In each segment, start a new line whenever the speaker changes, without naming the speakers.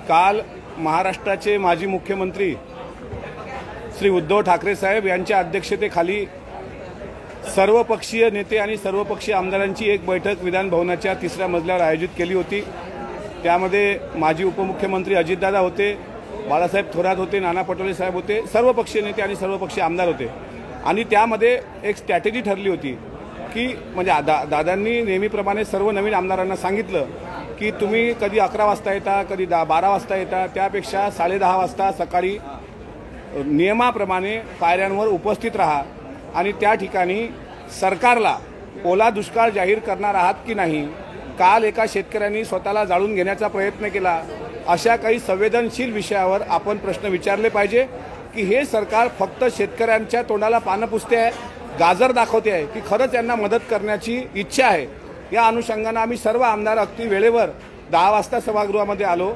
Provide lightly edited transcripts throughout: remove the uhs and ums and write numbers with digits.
काल महाराष्ट्राचे माजी मुख्यमंत्री श्री उद्धव ठाकरे साहेब यांच्या अध्यक्षतेखाली सर्वपक्षीय नेते आणि सर्वपक्षीय आमदारांची एक बैठक विधान भवनाच्या 3ऱ्या मजल्यावर आयोजित केली होती। त्यामध्ये माजी उपमुख्यमंत्री अजितदादा होते, बाळासाहेब थोरात होते, नाना पटोले साहेब होते, सर्वपक्षीय नेते आणि सर्वपक्षीय आमदार होते। आणि त्यामध्ये एक स्ट्रॅटेजी ठरली होती की म्हणजे दादांनी नेहमीप्रमाणे सर्व नवीन आमदारांना सांगितलं की तुम्ही कधी 11 वाजता येता, कधी 12 वाजता येता, त्यापेक्षा 10:30 वाजता सकाळी नियमाप्रमाणे पायऱ्यांवर उपस्थित राहा आणि त्या ठिकाणी सरकारला ओला दुष्काळ जाहीर करणार आहात की नाही। काल एका शेतकऱ्यांनी स्वतःला जाळून घेण्याचा प्रयत्न केला। अशा काही संवेदनशील विषयावर आपण प्रश्न विचारले पाहिजे की हे सरकार फक्त शेतकऱ्यांच्या तोंडाला पानं पुसते आहे, गाजर दाखवते आहे की खरंच यांना मदत करण्याची इच्छा आहे। या अनुषंगाने आम्ही सर्व आमदार अगदी वेळेवर 10 वाजता सभागृहामध्ये आलो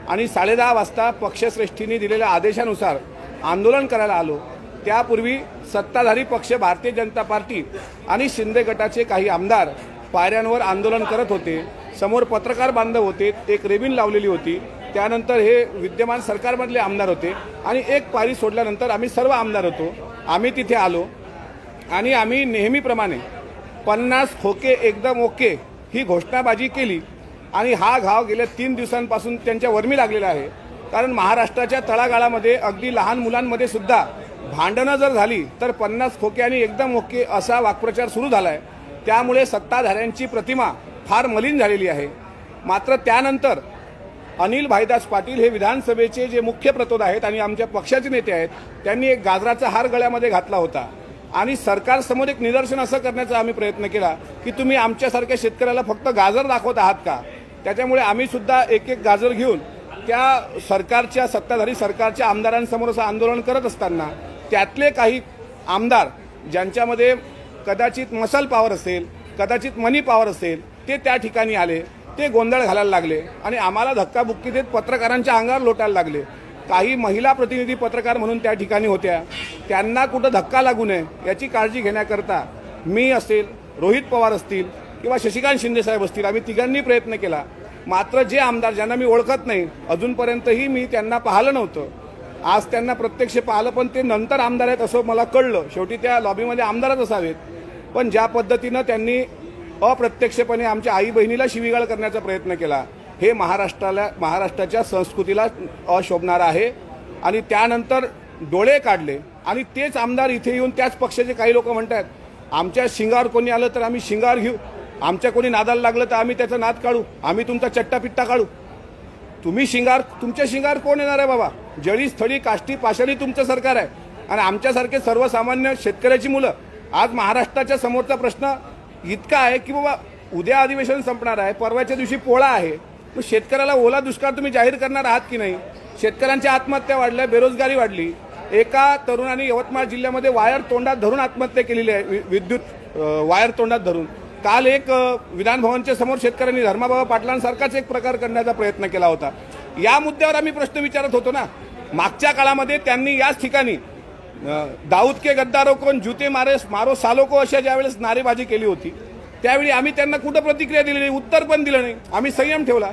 आणि 10:30 वाजता पक्षश्रेष्ठींनी दिलेल्या आदेशानुसार आंदोलन करायला आलो। त्यापूर्वी सत्ताधारी पक्ष भारतीय जनता पार्टी आणि शिंदे गटाचे काही आमदार पायऱ्यांवर आंदोलन करत होते। समोर पत्रकार बांधव होते, एक रेबिन लावलेली होती। त्यानंतर हे विद्यमान सरकारमधले आमदार होते आणि एक पायरी सोडल्यानंतर आम्ही सर्व आमदार होतो। आम्ही तिथे आलो आणि आम्ही नेहमीप्रमाणे 50 खोके एकदम ओके ही घोषणाबाजी केली आणि हा घाव गेल्या 3 दिवसांपासून त्यांच्या वर्मी लागलेला आहे। कारण महाराष्ट्राच्या तळागाळामध्ये अगदी लहान मुलांमध्ये सुद्धा भांडणं जर झाली तर 50 खोके आणि एकदम ओके असा वाक्प्रचार सुरू झाला आहे। त्यामुळे सत्ताधाऱ्यांची प्रतिमा फार मलिन झालेली आहे। मात्र त्यानंतर अनिल भाईदास पाटील हे विधानसभेचे जे मुख्य प्रतोद आहेत आणि आमच्या पक्षाचे नेते आहेत, त्यांनी एक गाजराचा हार गळ्यामध्ये घातला होता आणि सरकारसमोर एक निदर्शन असं करण्याचा आम्ही प्रयत्न केला की तुम्ही आमच्यासारख्या शेतकऱ्याला फक्त गाजर दाखवत आहात का। त्याच्यामुळे आम्ही सुद्धा एक एक गाजर घेऊन त्या सरकारच्या सत्ताधारी सरकारच्या आमदारांसमोर असं आंदोलन करत असताना त्यातले काही आमदार ज्यांच्यामध्ये कदाचित मसल पॉवर असेल, कदाचित मनी पॉवर असेल, ते त्या ठिकाणी आले, ते गोंधळ घालायला लागले आणि आम्हाला धक्काबुक्की देत पत्रकारांच्या अंगावर लोटायला लागले। काही महिला प्रतिनिधी पत्रकार म्हणून त्या ठिकाणी होत्या, त्यांना कुठं धक्का लागू नये याची काळजी घेण्याकरता मी असेल, रोहित पवार असतील किंवा शशिकांत शिंदे साहेब असतील, आम्ही तिघांनी प्रयत्न केला। मात्र जे आमदार ज्यांना मी ओळखत नाही, अजूनपर्यंतही मी त्यांना पाहिलं नव्हतं, आज त्यांना प्रत्यक्ष पाहिलं, पण ते नंतर आमदार आहेत असं मला कळलं। शेवटी त्या लॉबीमध्ये आमदारच असावेत, पण ज्या पद्धतीनं त्यांनी अप्रत्यक्षपणे आमच्या आई बहिणीला शिवीगाळ करण्याचा प्रयत्न केला, हे महाराष्ट्राच्या संस्कृतीला अशोभणारं आहे। आणि त्यानंतर डोळे काढले आणि तेच आमदार इथे येऊन त्याच पक्षाचे काही लोक म्हणतात आमच्या शिंगावर कोणी आलं तर आम्ही शिंगार घेऊ, आमच्या कोणी नादाला लागलं तर आम्ही त्याचा नाद काढू, आम्ही तुमचा चट्टा पिट्टा काढू। तुम्ही शिंगार, तुमच्या शिंगार कोण येणार आहे बाबा? जळी स्थळी काष्टी पाषाणी तुमचं सरकार आहे आणि आमच्यासारखे सर्वसामान्य शेतकऱ्याची मुलं। आज महाराष्ट्राच्या समोरचा प्रश्न इतका आहे की बाबा उद्या अधिवेशन संपणार आहे, परवाच्या दिवशी पोळा आहे, मग शेतकऱ्याला ओला दुष्काळ तुम्ही जाहीर करणार आहात की नाही? शेतकऱ्यांच्या आत्महत्या वाढल्या, बेरोजगारी वाढली। एका तरुणाने यवतमाळ जिल्ह्यामध्ये वायर तोंडात धरून आत्महत्या केलेली आहे, विद्युत वायर तोंडात धरून। काल एक विधान भवनच्या समोर शेतकऱ्यांनी धर्माबाबा पाटलांसारखाच एक प्रकार करण्याचा प्रयत्न केला होता। या मुद्द्यावर आम्ही प्रश्न विचारत होतो ना। मागच्या काळामध्ये त्यांनी याच ठिकाणी दाऊद के गद्दारों को जूते मारो सालो को अशा ज्यावेळेस नारेबाजी केली होती, त्यावेळी आम्ही त्यांना कुठं प्रतिक्रिया दिली नाही, उत्तर पण दिलं नाही, आम्ही संयम ठेवला।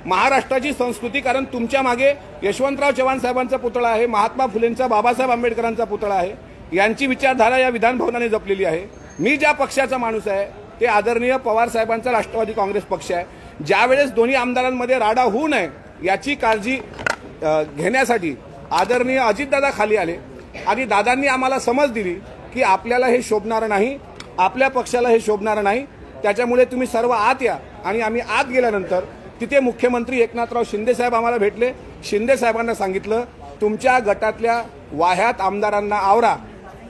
महाराष्ट्राची संस्कृती, कारण तुमच्या मागे यशवंतराव चव्हाण साहेबांचा पुतळा आहे, महात्मा फुलेंचा, बाबासाहेब आंबेडकरांचा पुतळा आहे, यांची विचारधारा या विधान भवनाने जपलेली आहे। मी ज्या पक्षाचा माणूस आहे ते आदरणीय पवार साहेबांचा राष्ट्रवादी काँग्रेस पक्ष आहे। ज्यावेळेस दोन्ही आमदारांमध्ये राडा होऊ नये याची काळजी घेण्यासाठी आदरणीय अजितदादा खाली आले आणि दादांनी आम्हाला समज दिली की आपल्याला हे शोभणारं नाही, आपल्या पक्षाला हे शोभणारं नाही, त्याच्यामुळे तुम्ही सर्व आत या। आणि आम्ही आत गेल्यानंतर तिथे मुख्यमंत्री एकनाथराव शिंदे साहेब आम्हाला भेटले। शिंदे साहेबांना सांगितलं तुमच्या गटातल्या वाह्यात आमदारांना आवरा,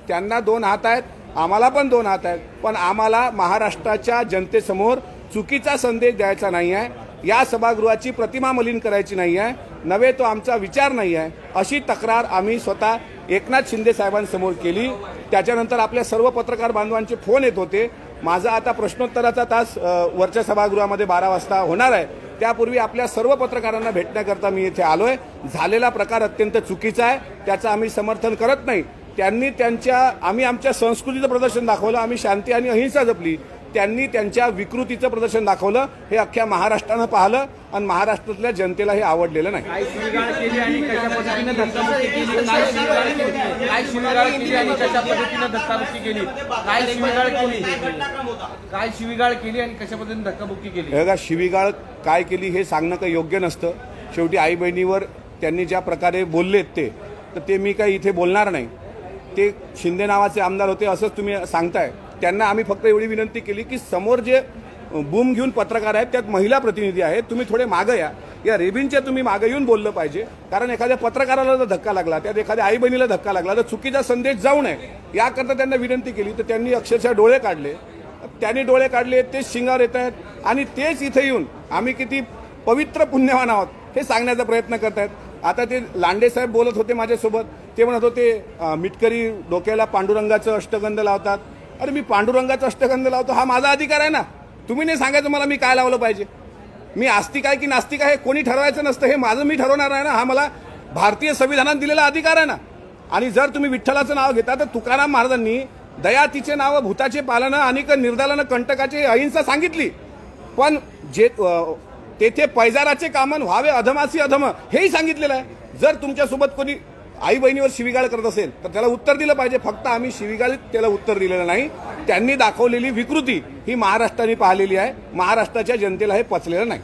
त्यांना 2 हात आहेत, आम्हाला पण 2 हात आहेत, पण आम्हाला महाराष्ट्राच्या जनतेसमोर चुकीचा संदेश द्यायचा नाही आहे, या सभागृहाची प्रतिमा मलिन करायची नाही आहे, नव्हे तो आमचा विचार नाही आहे, अशी तक्रार आम्ही स्वतः एकनाथ शिंदे साहेबांसमोर केली। त्याच्यानंतर आपल्या सर्व पत्रकार बांधवांचे फोन येत होते। माझा आता प्रश्नोत्तराचा तास वरच्या सभागृहामध्ये 12 वाजता होणार आहे, त्यापूर्वी आपल्या सर्व पत्रकारांना भेटण्याकरता मी इथे आलोय। झालेला प्रकार अत्यंत चुकीचा आहे, त्याचं आम्ही समर्थन करत नाही। त्यांनी आम्ही आमच्या संस्कृतीचं प्रदर्शन दाखवलं, आम्ही शांती आणि अहिंसा जपली, त्यांनी त्यांच्या विकृतीचं प्रदर्शन दाखवलं. हे अख्ख्या महाराष्ट्रानं पाहिलं आणि महाराष्ट्रातल्या जनतेला हे आवडलेलं नाही. शिवीगाळ काय केली हे सांगणं काही योग्य नसतं. शेवटी आई बहिणीवर त्यांनी ज्या प्रकारे बोललेत ते मी काही इथे बोलणार नाही. ते शिंदे नावाचे आमदार होते असंच तुम्ही सांगताय. त्यांना आम्ही फक्त एवढी विनंती केली की समोर जे बूम घेऊन पत्रकार आहेत त्यात महिला प्रतिनिधी आहेत, तुम्ही थोडे मागं या रेबिनच्या तुम्ही मागं येऊन बोललं पाहिजे. कारण एखाद्या पत्रकाराला जर धक्का लागला, त्यात एखाद्या आई बहिणीला धक्का लागला तर चुकीचा संदेश जाऊ नये याकरता त्यांना विनंती केली. तर त्यांनी अक्षरशः डोळे काढले. त्यांनी डोळे काढले, तेच शिंगावर येत आहेत आणि तेच इथे येऊन आम्ही किती पवित्र पुण्यवान आहोत हे सांगण्याचा प्रयत्न करतायत. आता ते लांडे साहेब बोलत होते माझ्यासोबत. ते म्हणत होते मिटकरी डोक्याला पांडुरंगाचं अष्टगंध लावतात. अरे मी पांडुरंगाचं अष्टगंध लावतो, हा माझा अधिकार आहे ना. तुम्ही नाही सांगायचं मला मी काय लावलं पाहिजे. मी आस्तिक आहे की नास्तिक आहे कोणी ठरवायचं नसतं. हे माझं मी ठरवणार आहे ना. हा मला भारतीय संविधानात दिलेला अधिकार आहे ना. आणि जर तुम्ही विठ्ठलाचं नाव घेता तर तुकाराम महाराजांनी दया तिचे नाव भूताचे पालन आणि निर्दालन कंटकाचे अहिंसा सांगितली. पण जे तेथे पैजाराचे कामन व्हावे अधमासी अधम हेही सांगितलेलं आहे. जर तुमच्यासोबत कोणी आई बहिणीवर शिवीगाळ करत असेल तर त्याला उत्तर दिलं पाहिजे. फक्त आम्ही शिवीगाळीत त्याला उत्तर दिलेलं नाही. त्यांनी दाखवलेली विकृती ही महाराष्ट्राने पाहिलेली आहे. महाराष्ट्राच्या जनतेला हे पचलेलं नाही.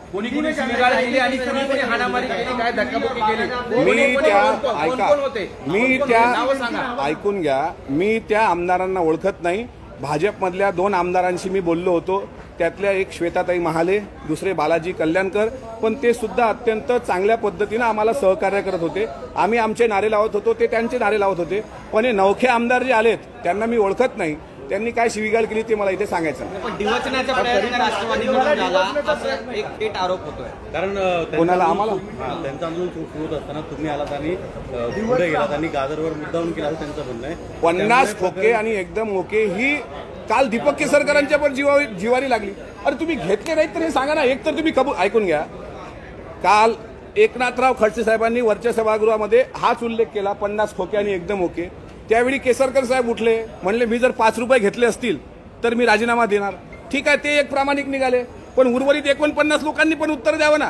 ऐकून घ्या, मी त्या आमदारांना ओळखत नाही. भाजपमधल्या 2 आमदारांशी मी बोललो होतो. त्यातल्या एक श्वेताताई महाले, दुसरे बालाजी कल्याणकर. पण ते सुद्धा अत्यंत चांगल्या पद्धतीनं आम्हाला सहकार्य करत होते. आम्ही आमचे नारे लावत होतो, ते त्यांचे नारे लावत होते. पण हे नवखे आमदार जे आलेत त्यांना मी ओळखत नाही. त्यांनी काय शिवीगाळ केली ते मला इथे सांगायचं.
डिवचण्याचा प्रयत्न राष्ट्रवादीकडून झाला असं एक थेट आरोप होतोय.
कारण
कोणाला आम्हाला
त्यांचं आंदोलन सुरू होत असताना तुम्ही आलात आणि पुढे गेलात आणि गाजरवर मुद्दाम केला असं त्यांचं म्हणणं आहे.
50 खोके आणि एकदम ओके ही काल दीपक केसरकरांच्या पण जिवारी लागली. अरे तुम्ही घेतले नाहीत तर हे सांगा ना. एक तर तुम्ही कबूल ऐकून घ्या. काल एकनाथराव खडसे साहेबांनी वरच्या सभागृहामध्ये हाच उल्लेख केला 50 खोके आणि एकदम ओके. त्यावेळी केसरकर साहेब उठले, म्हणले मी जर 5 रुपये घेतले असतील तर मी राजीनामा देणार. ठीक आहे, ते एक प्रामाणिक निघाले. पण उर्वरित 49 लोकांनी पण उत्तर द्यावं ना.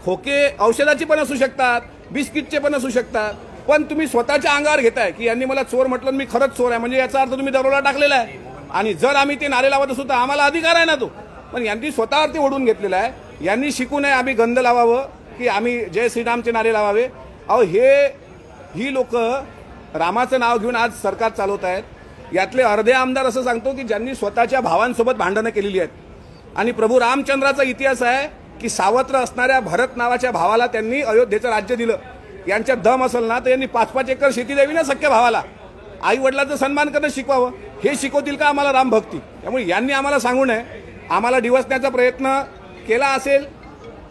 खोके औषधाची पण असू शकतात, बिस्किटचे पण असू शकतात. पण तुम्ही स्वतःच्या अंगावर घेताय की यांनी मला चोर म्हटलं, मी खरंच चोर आहे, म्हणजे याचा अर्थ तुम्ही दरोडा टाकलेला आहे. आणि जर आम्ही ते नारे लावत असू तर आम्हाला अधिकार आहे ना तो. पण यांनी स्वतःवर ते ओढून घेतलेला आहे. यांनी शिकू नये आम्ही गंध लावावं की आम्ही जय श्रीरामचे नारे लावावे. अहो ही लोक रामाचं नाव घेऊन आज सरकार चालवत आहेत. यातले अर्धे आमदार असं सांगतो की ज्यांनी स्वतःच्या भावांसोबत भांडणं केलेली आहेत. आणि प्रभू रामचंद्राचा इतिहास आहे की सावत्र असणाऱ्या भरत नावाच्या भावाला त्यांनी अयोध्येचं राज्य दिलं. यांच्यात दम असेल ना तर यांनी 5-5 एकर शेती द्यावी ना सख्या भावाला. आई वडिलांचा सन्मान करणं शिकवावं. हे शिकवतील का आम्हाला रामभक्ती? त्यामुळे यांनी आम्हाला सांगू नये. आम्हाला डिवचण्याचा प्रयत्न केला असेल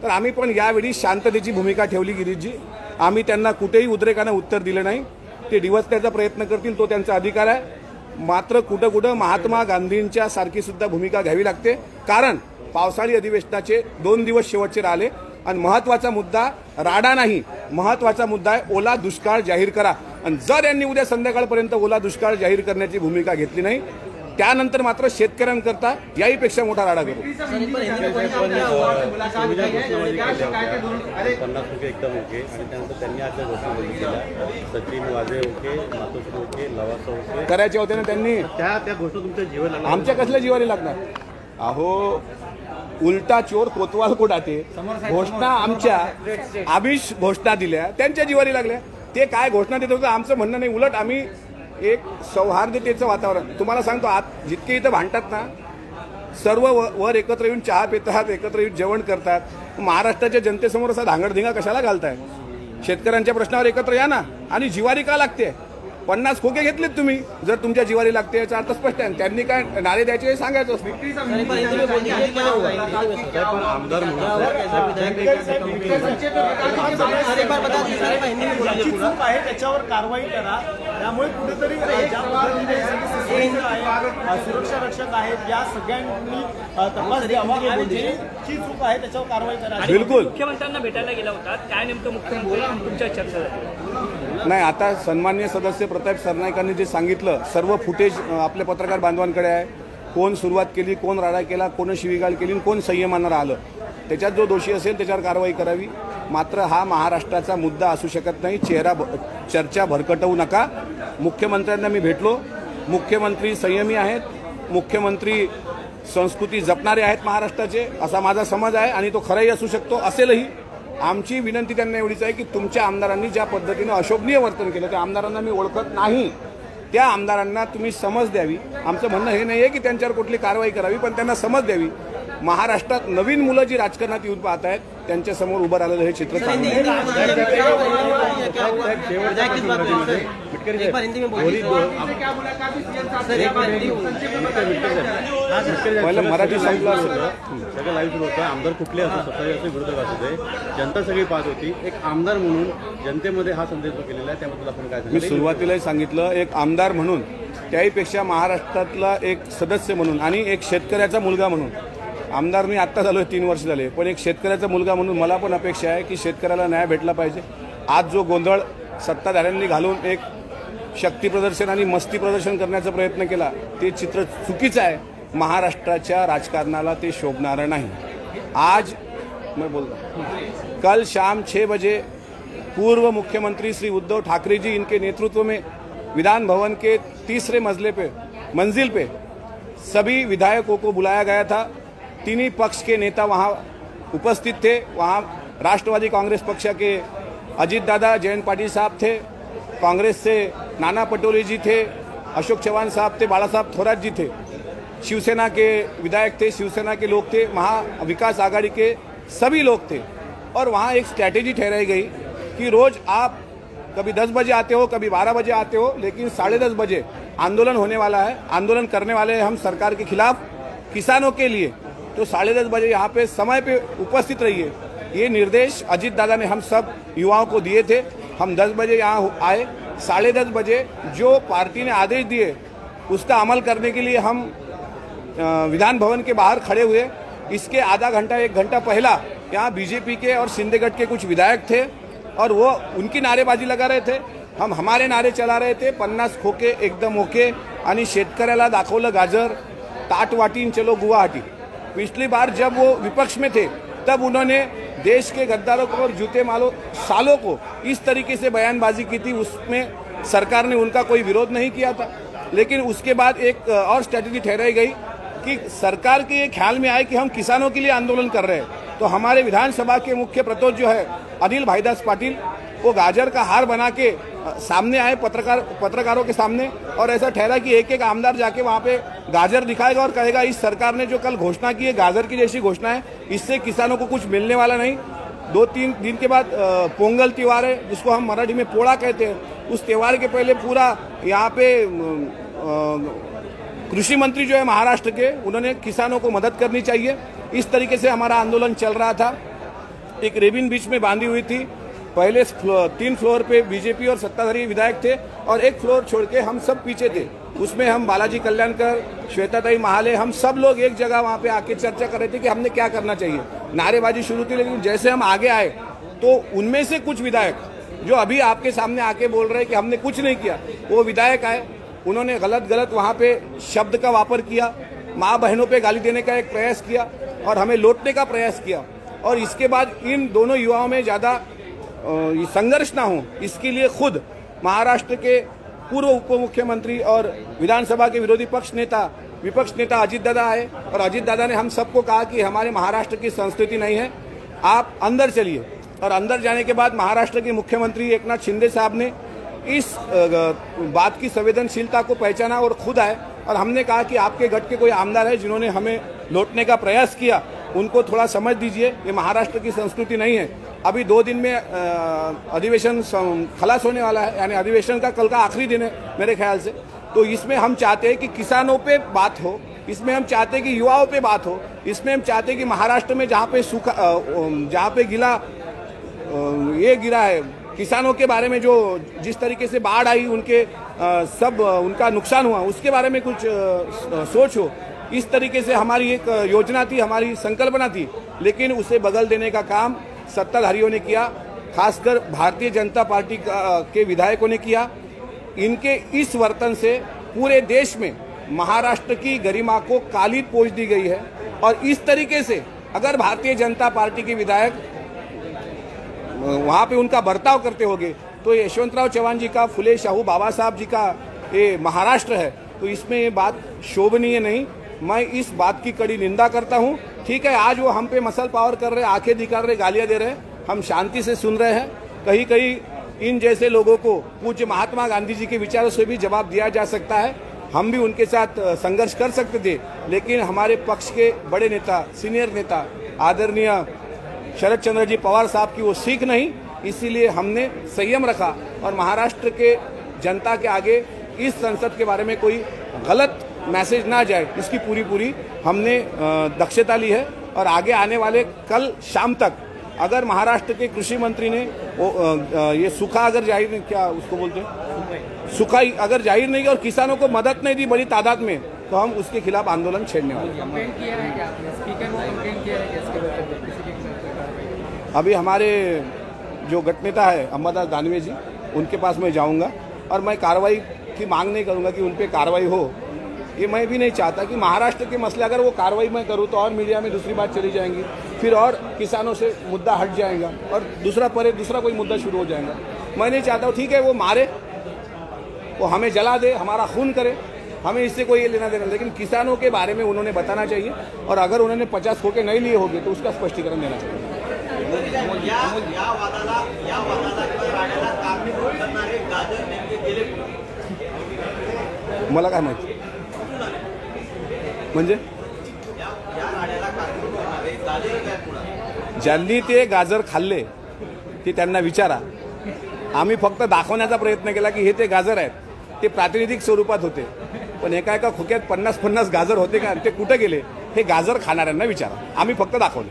तर आम्ही पण यावेळी शांततेची भूमिका ठेवली. गिरीशजी, आम्ही त्यांना कुठेही उद्रेकानं उत्तर दिलं नाही. ते डिवचण्याचा प्रयत्न करतील, तो त्यांचा अधिकार आहे. मात्र कुठं महात्मा गांधींच्या सारखी सुद्धा भूमिका घ्यावी लागते. कारण पावसाळी अधिवेशनाचे 2 दिवस शेवटचे राहिले आणि महत्वाचा मुद्दा राडा नाही, महत्वाचा मुद्दा आहे ओला दुष्काळ जाहीर करा. आणि जर यांनी उद्या संध्याकाळपर्यंत ओला दुष्काळ जाहीर करण्याची भूमिका घेतली नाही त्यानंतर मात्र शेतकऱ्यांकरता याहीपेक्षा मोठा राडा करू.
50 ओके एकदम ओके आणि त्यानंतर त्यांनी आजच्या घोषणाबद्दल केल्या सचिन वाजे ओके, मातोश्री ओके, लवासा ओके
करायचे होते ना त्यांनी.
त्या घोषणा तुमच्या जीवाला लागल्या.
आमच्या कसल्या जीवारी लागणार? अहो उलटा चोर कोतवाल को डाटे. घोषणा आमच्या आमिष घोषणा दिल्या त्यांच्या जीवारी लागल्या. ते काय घोषणा देत होतं आमचं म्हणणं नाही. उलट आम्ही एक सौहार्दतेचं वातावरण तुम्हाला सांगतो. आत जितके इथं भांडतात ना सर्व वर एकत्र येऊन चहा पितात, एकत्र येऊन जेवण करतात. महाराष्ट्राच्या जनतेसमोर असा धांगडधिंगा कशाला घालताय? शेतकऱ्यांच्या प्रश्नावर एकत्र या ना. आणि जिवारी का लागते? 50 खोके घेतलेत तुम्ही. जर तुमच्या जिवारी लागते याचा अर्थ स्पष्ट आहे. त्यांनी काय नारे द्यायचे हे सांगायचं.
आमदार
आहे त्याच्यावर कारवाई करा. त्यामुळे कुठेतरी सुरक्षा रक्षक आहेत या सगळ्यांनी तपास द्यावा आणि जी चूक आहे त्याच्यावर कारवाई करा.
बिलकुल.
मुख्यमंत्र्यांना भेटायला गेला होता, काय नेमकं मुख्यमंत्री तुमच्या चर्चा झाली?
नाही, आता सन्माननीय सदस्य प्रताप सरनाईकांनी जे सांगितलं सर्व फुटेज आपल्या पत्रकार बांधवांकडे आहे. कोण सुरुवात केली, कोण राडा केला, कोण शिवीगाळ केली, कोण संयमानं राहिलं, त्याच्यात जो दोषी असेल त्याच्यावर कारवाई करावी. मात्र हा महाराष्ट्राचा मुद्दा असू शकत नाही. चर्चा भरकटवू नका. मुख्यमंत्र्यांना मी भेटलो. मुख्यमंत्री संयमी आहेत, मुख्यमंत्री संस्कृती जपणारे आहेत महाराष्ट्राचे, असा माझा समज आहे आणि तो खराही असू शकतो, असेलही. आमची विनंती त्यांना एवढीच आहे की तुमच्या आमदारांनी ज्या पद्धतीनं अशोभनीय वर्तन केलं त्या आमदारांना मी ओळखत नाही, त्या आमदारांना तुम्ही समज द्यावी. आमचं म्हणणं हे नाही आहे की त्यांच्यावर कुठली कारवाई करावी, पण त्यांना समज द्यावी. महाराष्ट्रात नवीन मुलं जी राजकारणात येऊन पाहत आहेत त्यांच्यासमोर उभं राहिलेलं हे चित्र चांगलं आहे. पहिलं मराठी संपलं असेल.
सगळं लाईव्ह सुरू होतं. आमदार कुठले असो, सत्ताधारी असो, विरोधक असू दे, जनता सगळी पाहत होती. एक आमदार म्हणून जनतेमध्ये हा संदेश जो केलेला आहे त्याबद्दल आपण काय
मी सुरुवातीलाही सांगितलं, एक आमदार म्हणून, त्याहीपेक्षा महाराष्ट्रातला एक सदस्य म्हणून आणि एक शेतकऱ्याचा मुलगा म्हणून. आमदार मी आत्ता झालो 3 वर्ष झाले, पण एक शेतकऱ्याचा मुलगा म्हणून मला पण अपेक्षा आहे की शेतकऱ्याला न्याय भेटला पाहिजे. आज जो गोंधळ सत्ताधाऱ्यांनी घालून एक शक्ती प्रदर्शन आणि मस्ती प्रदर्शन करण्याचा प्रयत्न केला ते चित्र चुकीचं आहे. महाराष्ट्राच्या राजकारणाला ते शोभणारं नाही. आज मैं बोलता कल शाम 6 बजे पूर्व मुख्यमंत्री श्री उद्धव ठाकरे जी इनके नेतृत्व में विधान भवन के 3रे मंजिल पे सभी विधायकों को बुलाया गया था. तीनों पक्ष के नेता वहां उपस्थित थे. वहां राष्ट्रवादी कांग्रेस पक्ष के अजीत दादा, जयंत पाटिल साहब थे, कांग्रेस से नाना पटोले जी थे, अशोक चौहान साहब थे, बाला साहब थोराट जी थे, शिवसेना के विधायक थे, शिवसेना के लोग थे, महाविकास आघाड़ी के सभी लोग थे. और वहाँ एक स्ट्रैटेजी ठहराई गई कि रोज आप कभी 10 बजे आते हो, कभी 12 बजे आते हो, लेकिन 10:30 बजे आंदोलन होने वाला है. आंदोलन करने वाले हैं हम सरकार के खिलाफ, किसानों के लिए. तो 10:30 बजे यहाँ पे समय पे उपस्थित रहिए. ये निर्देश अजीत दादा ने हम सब युवाओं को दिए थे. हम 10 बजे यहाँ आए. 10:30 बजे जो पार्टी ने आदेश दिए उसका अमल करने के लिए हम विधान भवन के बाहर खड़े हुए. इसके आधा घंटा 1 घंटा पहला यहाँ बीजेपी के और शिंदेगढ़ के कुछ विधायक थे और वो उनकी नारेबाजी लगा रहे थे. हम हमारे नारे चला रहे थे, 50 खोके एकदम ओके आणि शेतकऱ्याला दाखवलं गाजर, ताट वाटीन चलो गुवाहाटी. पिछली बार जब वो विपक्ष में थे तब उन्होंने देश के गद्दारों को और जूते मालो सालों को इस तरीके से बयानबाजी की थी. उसमें सरकार ने उनका कोई विरोध नहीं किया था. लेकिन उसके बाद एक और स्ट्रैटेजी ठहराई गई कि सरकार के ये ख्याल में आए कि हम किसानों के लिए आंदोलन कर रहे हैं. तो हमारे विधानसभा के मुख्य प्रतोष जो है अनिल भाईदास पाटिल, वो गाजर का हार बना के सामने आए पत्रकारों के सामने और ऐसा ठहरा कि एक आमदार जाके वहाँ पे गाजर दिखाएगा और कहेगा इस सरकार ने जो कल घोषणा की है गाजर की जैसी घोषणा है, इससे किसानों को कुछ मिलने वाला नहीं. 2-3 दिन के बाद पोंगल त्यौहार है जिसको हम मराठी में पोड़ा कहते हैं. उस त्यौहार के पहले पूरा यहाँ पे कृषि मंत्री जो है महाराष्ट्र के, उन्होंने किसानों को मदद करनी चाहिए. इस तरीके से हमारा आंदोलन चल रहा था. एक रेबिन बीच में बांधी हुई थी. पहले 3 फ्लोर पे बीजेपी और सत्ताधारी विधायक थे और 1 फ्लोर छोड़ के हम सब पीछे थे. उसमें हम बालाजी कल्याणकर, श्वेताताई महाले, हम सब लोग एक जगह वहाँ पे आके चर्चा कर रहे थे कि हमने क्या करना चाहिए. नारेबाजी शुरू थी, लेकिन जैसे हम आगे आए तो उनमें से कुछ विधायक जो अभी आपके सामने आके बोल रहे हैं कि हमने कुछ नहीं किया, वो विधायक आए, उन्होंने गलत वहाँ पे शब्द का वापर किया, माँ बहनों पे गाली देने का एक प्रयास किया और हमें लौटने का प्रयास किया. और इसके बाद इन दोनों युवाओं में ज़्यादा संघर्ष ना हो, इसके लिए खुद महाराष्ट्र के पूर्व उप मुख्यमंत्री और विधानसभा के विपक्ष नेता अजीत दादा आए और अजीत दादा ने हम सबको कहा कि हमारे महाराष्ट्र की संस्कृति नहीं है, आप अंदर चलिए. और अंदर जाने के बाद महाराष्ट्र के मुख्यमंत्री एकनाथ शिंदे साहब ने इस बात की संवेदनशीलता को पहचाना और खुद आए और हमने कहा कि आपके गठ के कोई आमदार है जिन्होंने हमें लौटने का प्रयास किया, उनको थोड़ा समझ दीजिए, ये महाराष्ट्र की संस्कृति नहीं है. अभी 2 दिन में अधिवेशन खलास होने वाला है, यानी अधिवेशन का कल का आखिरी दिन है मेरे ख्याल से. तो इसमें हम चाहते हैं कि किसानों पे बात हो, इसमें हम चाहते हैं कि युवाओं पे बात हो, इसमें हम चाहते हैं कि महाराष्ट्र में जहाँ पे ये गिरा है किसानों के बारे में, जो जिस तरीके से बाढ़ आई, उनका नुकसान हुआ, उसके बारे में कुछ सोच हो. इस तरीके से हमारी एक योजना थी, हमारी संकल्पना थी, लेकिन उसे बदल देने का काम सत्ताधारियों ने किया, खासकर भारतीय जनता पार्टी के विधायकों ने किया. इनके इस वर्तन से पूरे देश में महाराष्ट्र की गरिमा को कालिद पोंछ दी गई है। और इस तरीके से अगर भारतीय जनता पार्टी के विधायक वहां पे उनका बर्ताव करते होंगे तो यशवंतराव चौहान जी का, फुले शाहू बाबा साहब जी का ये महाराष्ट्र है, तो इसमें ये बात शोभनीय नहीं। मैं इस बात की कड़ी निंदा करता हूं। ठीक है, आज वो हम पे मसल पावर कर रहे, आंखें दिखा रहे, गालियां दे रहे, हम शांति से सुन रहे हैं। कहीं कहीं इन जैसे लोगों को पूज्य महात्मा गांधी जी के विचारों से भी जवाब दिया जा सकता है। हम भी उनके साथ संघर्ष कर सकते थे, लेकिन हमारे पक्ष के बड़े नेता, सीनियर नेता आदरणीय शरद चंद्र जी पवार साहब की वो सीख नहीं, इसीलिए हमने संयम रखा और महाराष्ट्र के जनता के आगे इस संसद के बारे में कोई गलत मैसेज ना जाए, इसकी पूरी हमने दक्षता ली है। और आगे आने वाले कल शाम तक अगर महाराष्ट्र के कृषि मंत्री ने ये सूखा अगर जाहिर नहीं, क्या उसको बोलते हैं, सूखा अगर जाहिर नहीं किया और किसानों को मदद नहीं दी बड़ी तादाद में, तो हम उसके खिलाफ आंदोलन छेड़ने वाले हैं। अभी हमारे जो गटनेता है अंबादास दानवे जी, उनके पास मैं जाऊंगा और मैं कार्रवाई की मांग नहीं करूंगा कि उन पे कार्रवाई हो। ये मैं भी नहीं चाहता कि महाराष्ट्र के मसले अगर वो कार्रवाई मैं करूं तो और मीडिया में दूसरी बात चली जाएंगी, फिर और किसानों से मुद्दा हट जाएगा और दूसरा कोई मुद्दा शुरू हो जाएगा। मैं नहीं चाहता हूँ। ठीक है, वो मारे, वो हमें जला दे, हमारा खून करे, हमें इससे कोई लेना देना, लेकिन किसानों के बारे में उन्होंने बताना चाहिए और अगर उन्होंने 50 खोके नहीं लिए होंगे तो उसका स्पष्टीकरण देना चाहिए।
या वादाला किंवा राड्याला कारणीभूत करणारे गाजर नेमके गेले
मला काय माहिती म्हणजे ज्यांनी ते गाजर खाल्ले ते त्यांना विचारा। आम्ही फक्त दाखवण्याचा प्रयत्न केला की हे ते गाजर आहेत, ते प्रातिनिधिक स्वरूपात होते, पण एका खोक्यात 50-50 गाजर होते का, ते कुठे गेले हे गाजर खाणाऱ्यांना विचारा। आम्ही फक्त दाखवले।